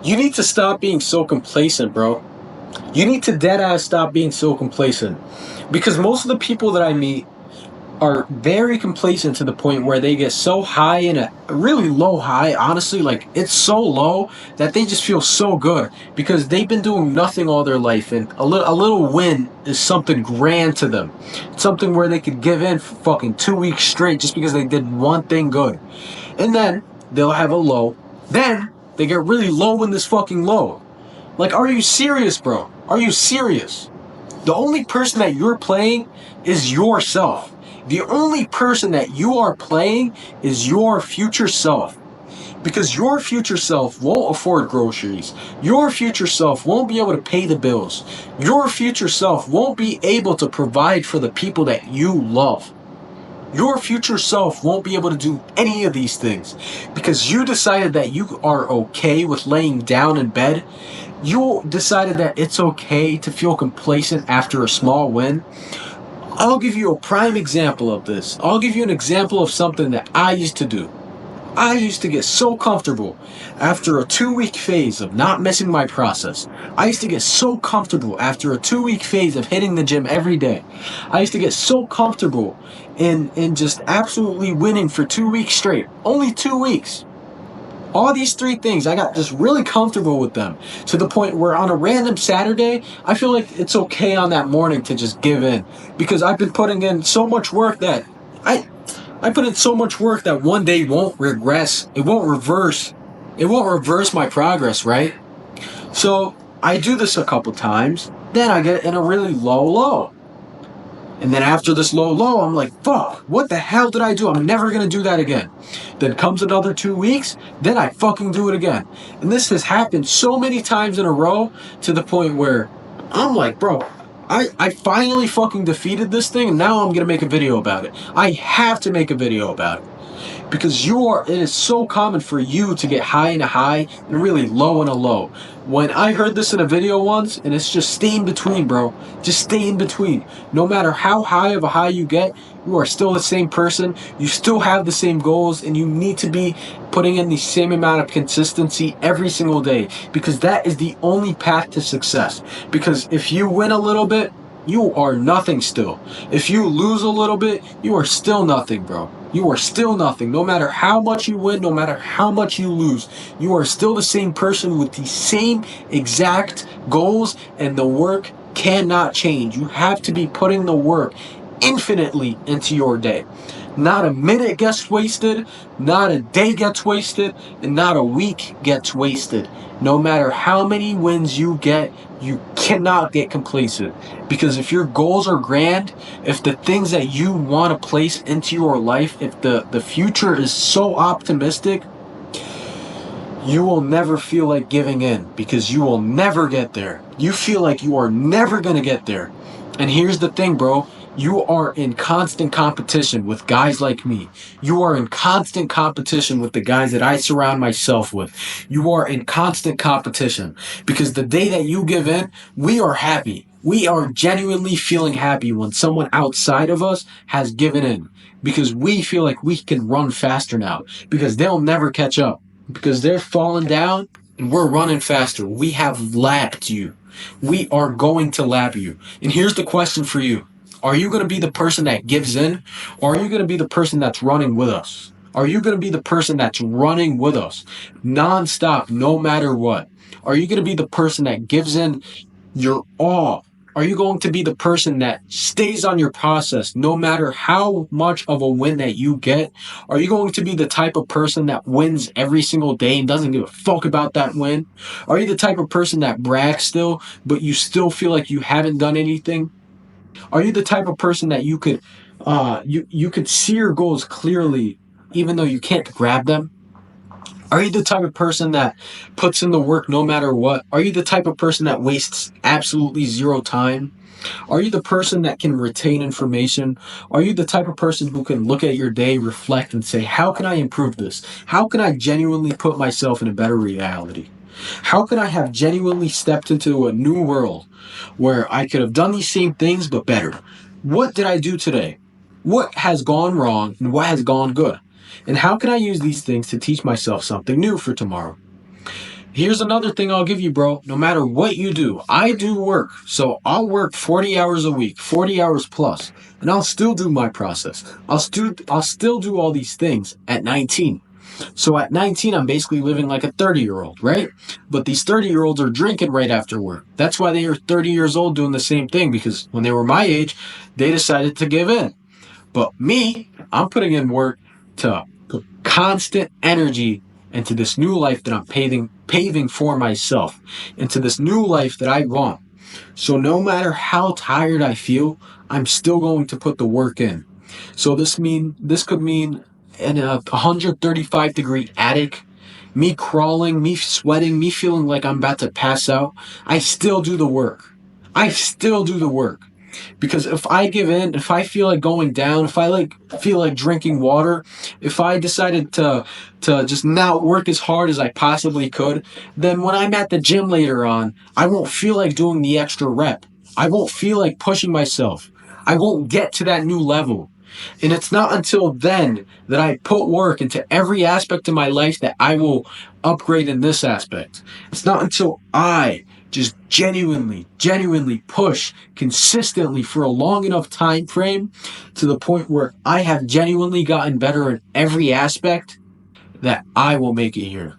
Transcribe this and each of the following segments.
You need to stop being so complacent, bro. You need to deadass stop being so complacent. Because most of the people that I meet are very complacent to the point where they get so high in a really low high, honestly, like it's so low that they just feel so good because they've been doing nothing all their life, and a little win is something grand to them. It's something where they could give in for fucking 2 weeks straight just because they did one thing good. And then they'll have a low. Then they get really low in this fucking low. Like, are you serious, bro? Are you serious? The only person that you're playing is yourself. The only person that you are playing is your future self. Because your future self won't afford groceries. Your future self won't be able to pay the bills. Your future self won't be able to provide for the people that you love. Your future self won't be able to do any of these things because you decided that you are okay with laying down in bed. You decided that it's okay to feel complacent after a small win. I'll give you a prime example of this. I'll give you an example of something that I used to do. I used to get so comfortable after a 2-week phase of not missing my process. I used to get so comfortable after a 2-week phase of hitting the gym every day. I used to get so comfortable in just absolutely winning for 2 weeks straight. Only 2 weeks. All these 3 things, I got just really comfortable with them to the point where on a random Saturday, I feel like it's okay on that morning to just give in because I've been putting in so much work that I put in so much work that one day won't regress. It won't reverse. It won't reverse my progress, right? So I do this a couple times. Then I get in a really low. And then after this low, I'm like, fuck, what the hell did I do? I'm never going to do that again. Then comes another 2 weeks. Then I fucking do it again. And this has happened so many times in a row to the point where I'm like, bro, I finally fucking defeated this thing, and now I'm going to make a video about it. I have to make a video about it. Because it is so common for you to get high in a high and really low in a low. When I heard this in a video once, and it's just stay in between, bro. Just stay in between. No matter how high of a high you get, you are still the same person. You still have the same goals, and you need to be putting in the same amount of consistency every single day. Because that is the only path to success. Because if you win a little bit, you are nothing still. If you lose a little bit, you are still nothing, bro. You are still nothing. No matter how much you win, no matter how much you lose, you are still the same person with the same exact goals, and the work cannot change. You have to be putting the work infinitely into your day. Not a minute gets wasted, not a day gets wasted, and not a week gets wasted. No matter how many wins you get, you cannot get complacent. Because if your goals are grand, if the things that you want to place into your life, if the future is so optimistic, you will never feel like giving in because you will never get there. You feel like you are never going to get there. And here's the thing, bro. You are in constant competition with guys like me. You are in constant competition with the guys that I surround myself with. You are in constant competition because the day that you give in, we are happy. We are genuinely feeling happy when someone outside of us has given in because we feel like we can run faster now because they'll never catch up because they're falling down and we're running faster. We have lapped you. We are going to lap you. And here's the question for you. Are you going to be the person that gives in, or are you going to be the person that's running with us? Are you going to be the person that's running with us nonstop, no matter what? Are you going to be the person that gives in your all? Are you going to be the person that stays on your process no matter how much of a win that you get? Are you going to be the type of person that wins every single day and doesn't give a fuck about that win? Are you the type of person that brags still, but you still feel like you haven't done anything? Are you the type of person that you could see your goals clearly even though you can't grab them? Are you the type of person that puts in the work no matter what? Are you the type of person that wastes absolutely zero time? Are you the person that can retain information? Are you the type of person who can look at your day, reflect, and say, how can I improve this? How can I genuinely put myself in a better reality? How could I have genuinely stepped into a new world where I could have done these same things but better? What did I do today? What has gone wrong and what has gone good? And how can I use these things to teach myself something new for tomorrow? Here's another thing I'll give you, bro. No matter what you do, I do work. So I'll work 40 hours a week, 40 hours plus, and I'll still do my process. I'll still do all these things at 19. So at 19, I'm basically living like a 30-year-old, right? But these 30-year-olds are drinking right after work. That's why they are 30 years old doing the same thing, because when they were my age, they decided to give in. But me, I'm putting in work to put constant energy into this new life that I'm paving for myself, into this new life that I want. So no matter how tired I feel, I'm still going to put the work in. So this could mean in a 135-degree attic, me crawling, me sweating, me feeling like I'm about to pass out. I still do the work. I still do the work. Because if I give in, if I feel like going down, if I feel like drinking water, if I decided to just not work as hard as I possibly could, then when I'm at the gym later on, I won't feel like doing the extra rep. I won't feel like pushing myself. I won't get to that new level. And it's not until then that I put work into every aspect of my life that I will upgrade in this aspect. It's not until I just genuinely push consistently for a long enough time frame to the point where I have genuinely gotten better in every aspect that I will make it here.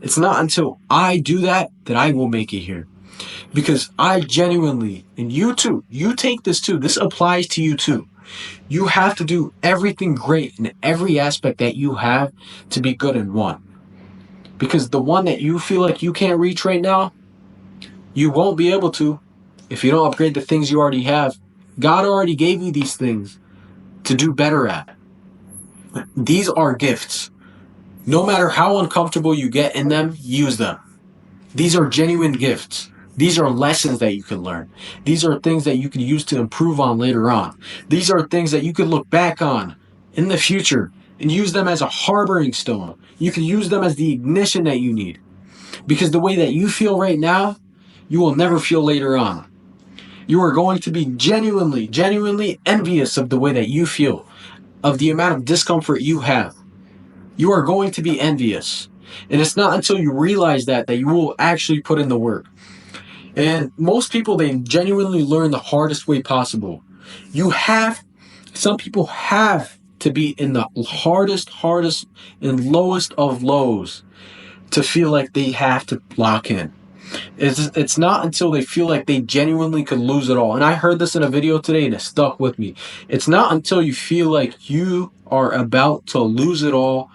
It's not until I do that that I will make it here. Because I genuinely, and you too, you take this too, this applies to you too. You have to do everything great in every aspect that you have to be good in one. Because the one that you feel like you can't reach right now, you won't be able to if you don't upgrade the things you already have. God already gave you these things to do better at. These are gifts. No matter how uncomfortable you get in them, use them. These are genuine gifts. These are lessons that you can learn. These are things that you can use to improve on later on. These are things that you can look back on in the future and use them as a harboring stone. You can use them as the ignition that you need. Because the way that you feel right now, you will never feel later on. You are going to be genuinely envious of the way that you feel, of the amount of discomfort you have. You are going to be envious. And it's not until you realize that you will actually put in the work. And most people, they genuinely learn the hardest way possible. Some people have to be in the hardest, and lowest of lows to feel like they have to lock in. It's not until they feel like they genuinely could lose it all. And I heard this in a video today and it stuck with me. It's not until you feel like you are about to lose it all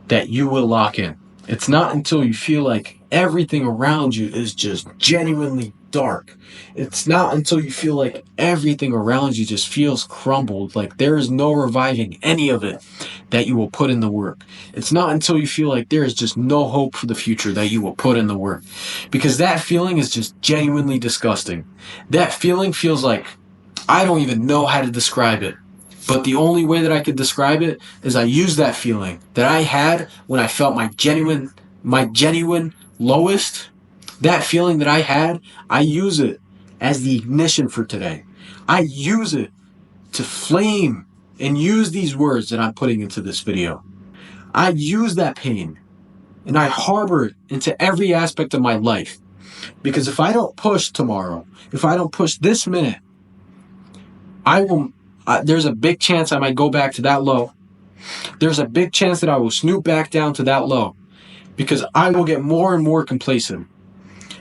that you will lock in. It's not until you feel like everything around you is just genuinely dark. It's not until you feel like everything around you just feels crumbled, like there is no reviving any of it, that you will put in the work. It's not until you feel like there is just no hope for the future that you will put in the work. Because that feeling is just genuinely disgusting. That feeling feels like, I don't even know how to describe it. But the only way that I could describe it is I use that feeling that I had when I felt my genuine lowest. That feeling that I had, I use it as the ignition for today. I use it to flame and use these words that I'm putting into this video. I use that pain and I harbor it into every aspect of my life. Because if I don't push tomorrow, if I don't push this minute, there's a big chance I might go back to that low. There's a big chance that I will snoop back down to that low because I will get more and more complacent.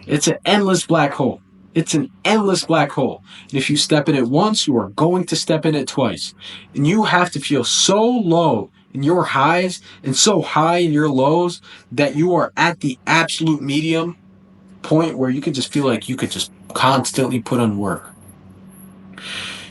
It's an endless black hole. It's an endless black hole. And if you step in it once, you are going to step in it twice. And you have to feel so low in your highs and so high in your lows that you are at the absolute medium point where you can just feel like you could just constantly put in work.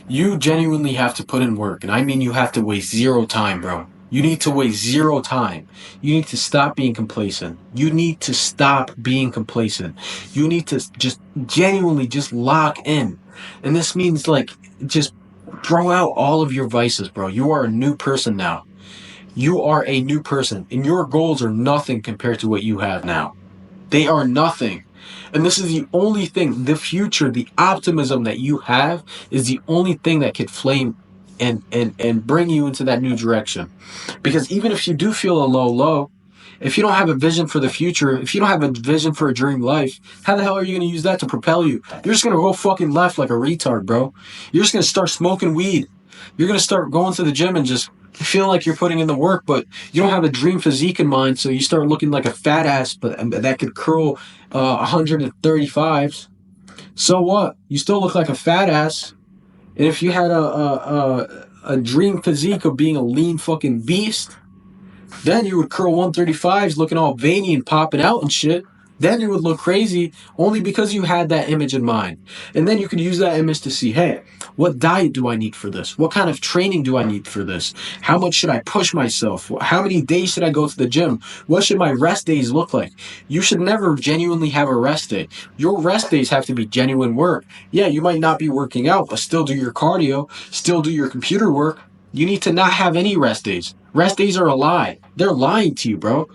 You genuinely have to put in work. And I mean you have to waste zero time, bro. You need to waste zero time. You need to stop being complacent. You need to stop being complacent. You need to just genuinely just lock in. And this means like just throw out all of your vices, bro. You are a new person now. You are a new person. And your goals are nothing compared to what you have now. They are nothing. And this is the only thing, the future, the optimism that you have is the only thing that could flame and bring you into that new direction. Because even if you do feel a low, If you don't have a vision for the future, if you don't have a vision for a dream life, how the hell are you going to use that to propel you? You're just going to go fucking left like a retard, bro. You're just going to start smoking weed. You're going to start going to the gym and just feeling like you're putting in the work, but you don't have a dream physique in mind, so you start looking like a fat ass but that could curl 135s. So what? You still look like a fat ass. And if you had a dream physique of being a lean fucking beast, then you would curl 135s looking all veiny and popping out and shit. Then you would look crazy only because you had that image in mind. And then you could use that image to see, hey, what diet do I need for this? What kind of training do I need for this? How much should I push myself? How many days should I go to the gym? What should my rest days look like? You should never genuinely have a rest day. Your rest days have to be genuine work. Yeah, you might not be working out, but still do your cardio, still do your computer work. You need to not have any rest days. Rest days are a lie. They're lying to you, bro.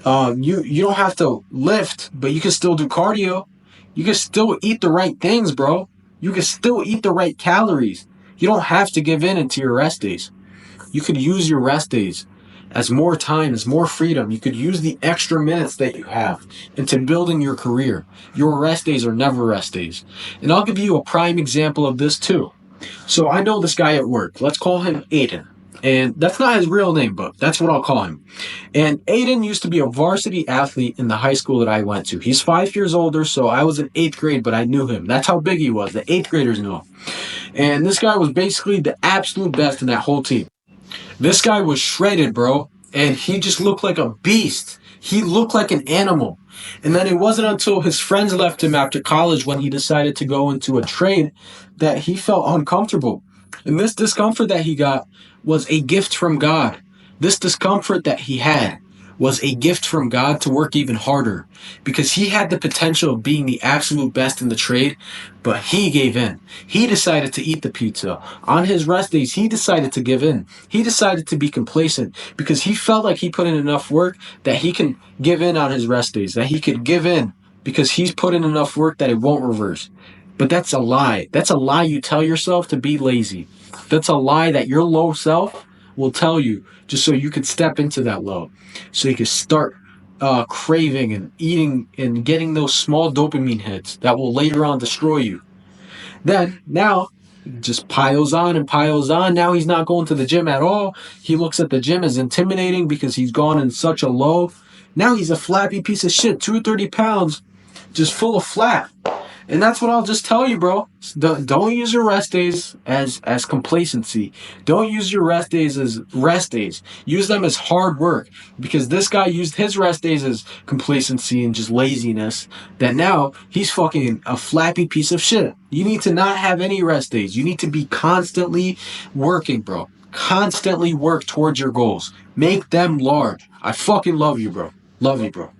You don't have to lift, but you can still do cardio. You can still eat the right things, bro. You can still eat the right calories. You don't have to give in into your rest days. You could use your rest days as more time, as more freedom. You could use the extra minutes that you have into building your career. Your rest days are never rest days. And I'll give you a prime example of this too. So I know this guy at work. Let's call him Aiden. And that's not his real name, but that's what I'll call him. And Aiden used to be a varsity athlete in the high school that I went to. He's 5 years older, so I was in 8th grade, but I knew him. That's how big he was. The 8th graders knew him. And this guy was basically the absolute best in that whole team. This guy was shredded, bro. And he just looked like a beast. He looked like an animal. And then it wasn't until his friends left him after college when he decided to go into a trade that he felt uncomfortable. And this discomfort that he got was a gift from God. This discomfort that he had was a gift from God to work even harder because he had the potential of being the absolute best in the trade, but he gave in. He decided to eat the pizza. On his rest days, he decided to give in. He decided to be complacent because he felt like he put in enough work that he can give in on his rest days, that he could give in because he's put in enough work that it won't reverse. But that's a lie. That's a lie you tell yourself to be lazy. That's a lie that your low self will tell you just so you can step into that low. So you can start craving and eating and getting those small dopamine hits that will later on destroy you. Then, now, just piles on and piles on. Now he's not going to the gym at all. He looks at the gym as intimidating because he's gone in such a low. Now he's a flappy piece of shit, 230 pounds, just full of flat. And that's what I'll just tell you, bro. Don't use your rest days as complacency. Don't use your rest days as rest days. Use them as hard work. Because this guy used his rest days as complacency and just laziness. That now he's fucking a flappy piece of shit. You need to not have any rest days. You need to be constantly working, bro. Constantly work towards your goals. Make them large. I fucking love you, bro. Love you, bro.